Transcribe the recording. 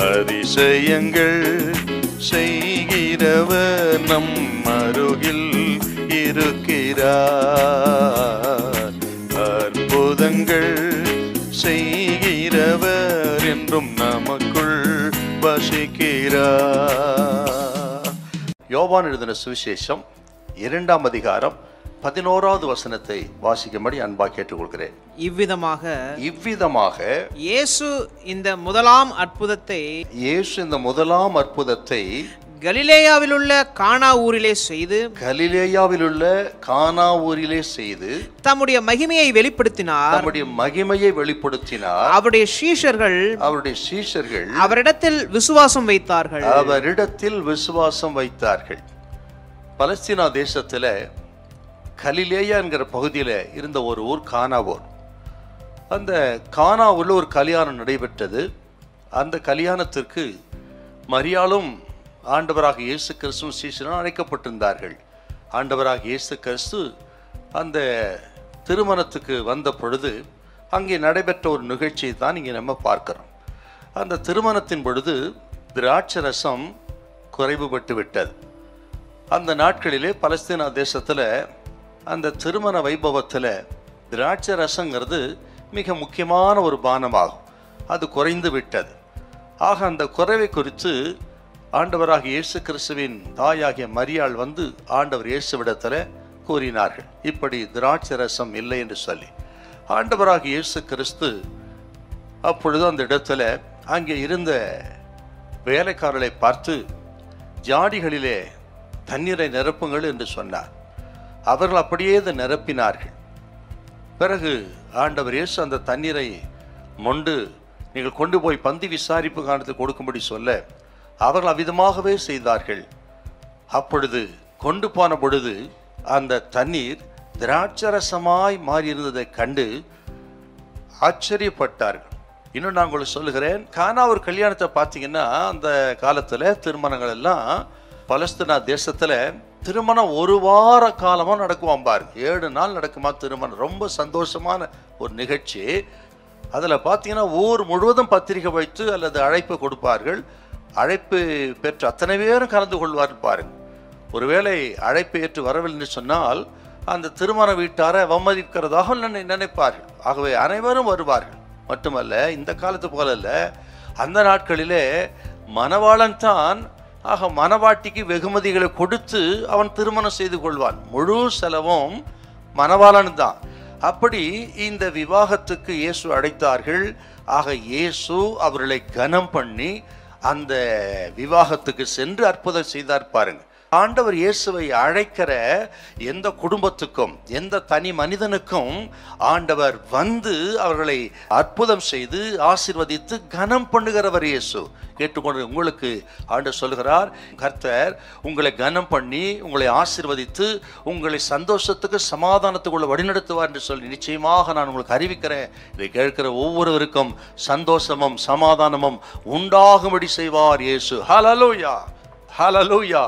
அதிசயங்கள் செய்கிறவர் நம் அருகில் இருக்கிறார். அற்புதங்கள் செய்கிறவர் என்றும் நமக்குள் வசிக்கிறார். யோவான் எழுதின சுவிசேஷம் 2ஆம் அதிகாரம் 11வது வசனத்தை வாசிக்கும்படி அன்பாக கேட்டுக்கொள்கிறேன். இவ்விதமாக இயேசு இந்த முதலாம் அற்புதத்தை கலிலேயாவிலுள்ள கானா ஊரிலே செய்து தம்முடைய மகிமையை வெளிப்படுத்தினார். அவருடைய சீஷர்கள் அவரிடத்தில் விசுவாசம் வைத்தார்கள். பலஸ்தீனா தேசத்தில் கலிலேயா என்கிற பகுதியில் இருந்த ஒரு ஊர் கானாவூர். அந்த கானாவூரில் ஒரு கல்யாணம் நடைபெற்றது. அந்த கல்யாணத்திற்கு மரியாளும் ஆண்டவராக இயேசு கிறிஸ்துவும் சீஷரும் அழைக்கப்பட்டிருந்தார்கள். ஆண்டவராக இயேசு கிறிஸ்து அந்த திருமணத்துக்கு வந்த பொழுது அங்கே நடைபெற்ற ஒரு நிகழ்ச்சியை தான் இங்கே நம்ம பார்க்கிறோம். அந்த திருமணத்தின் பொழுது திராட்சரசம் குறைவுபட்டு விட்டது. அந்த நாட்களிலே பலஸ்தீனா தேசத்தில் அந்த திருமண வைபவத்தில் திராட்சை ரசங்கிறது மிக முக்கியமான ஒரு பானமாகும். அது குறைந்து விட்டது. ஆக அந்த குறைவை குறித்து ஆண்டவராக இயேசு கிறிஸ்துவின் தாயாகிய மரியாள் வந்து ஆண்டவர் இயேசுவிடத்தில் கூறினார்கள், இப்படி திராட்சை ரசம் இல்லை என்று சொல்லி. ஆண்டவராக இயேசு கிறிஸ்து அப்பொழுது அந்த இடத்துல அங்கே இருந்த வேலைக்காரர்களை பார்த்து ஜாடிகளிலே தண்ணீரை நிரப்புங்கள் என்று சொன்னார். அவர்கள் அப்படியே அதை நிரப்பினார்கள். பிறகு ஆண்டவர் இயேசு அந்த தண்ணீரை மொண்டு நீங்கள் கொண்டு போய் பந்தி விசாரிப்பு காலத்தில் கொடுக்கும்படி சொல்ல அவர்கள் அவ்விதமாகவே செய்தார்கள். அப்பொழுது கொண்டு போன பொழுது அந்த தண்ணீர் திராட்சரசமாய் மாறியிருந்ததை கண்டு ஆச்சரியப்பட்டார்கள். இன்னும் நான் உங்களுக்கு சொல்லுகிறேன், கானா ஒரு கல்யாணத்தை பார்த்தீங்கன்னா அந்த காலத்தில் திருமணங்கள் எல்லாம் பலஸ்தீனா தேசத்தில் திருமணம் 1 வார காலமாக நடக்குவான் பாருங்க. 7 நாள் நடக்குமா திருமணம். ரொம்ப சந்தோஷமான ஒரு நிகழ்ச்சி. அதில் பார்த்தீங்கன்னா ஊர் முழுவதும் பத்திரிகை வைத்து அல்லது அழைப்பு கொடுப்பார்கள். அழைப்பு பெற்று அத்தனை பேரும் கலந்து கொள்வார்கள் பாருங்க. ஒருவேளை அழைப்பு ஏற்று வரவில்லை சொன்னால் அந்த திருமண வீட்டாரை அவமதிக்கிறதாக நினைப்பார்கள். ஆகவே அனைவரும் வருவார்கள். மட்டுமல்ல, இந்த காலத்து போல அல்ல, அந்த நாட்களிலே மணவாளன் தான் மணவாட்டிக்கு வெகுமதிகளை கொடுத்து அவன் திருமணம் செய்து கொள்வான். முழு செலவும் மணவாளன் தான். அப்படி இந்த விவாகத்துக்கு இயேசு அழைத்தார்கள். ஆக இயேசு அவர்களை கனம் பண்ணி அந்த விவாகத்துக்கு சென்று அற்புதம் செய்தார் பாருங்க. ஆண்டவர் இயேசுவை அழைக்கிற எந்த குடும்பத்துக்கும் எந்த தனி மனிதனுக்கும் ஆண்டவர் வந்து அவர்களை அற்புதம் செய்து ஆசீர்வதித்து கனம் பண்ணுகிறவர் இயேசு. கேட்டுக்கொண்டு உங்களுக்கு ஆண்டவர் சொல்கிறார், கர்த்தர் உங்களை கனம் பண்ணி உங்களை ஆசீர்வதித்து உங்களை சந்தோஷத்துக்கு சமாதானத்துக்குள்ள வழிநடத்துவார் என்று சொல்லி நிச்சயமாக நான் உங்களுக்கு அறிவிக்கிறேன். இதை கேட்கிற ஒவ்வொருவருக்கும் சந்தோஷமும் சமாதானமும் உண்டாகும்படி செய்வார் இயேசு. ஹல்லேலூயா, ஹல்லேலூயா.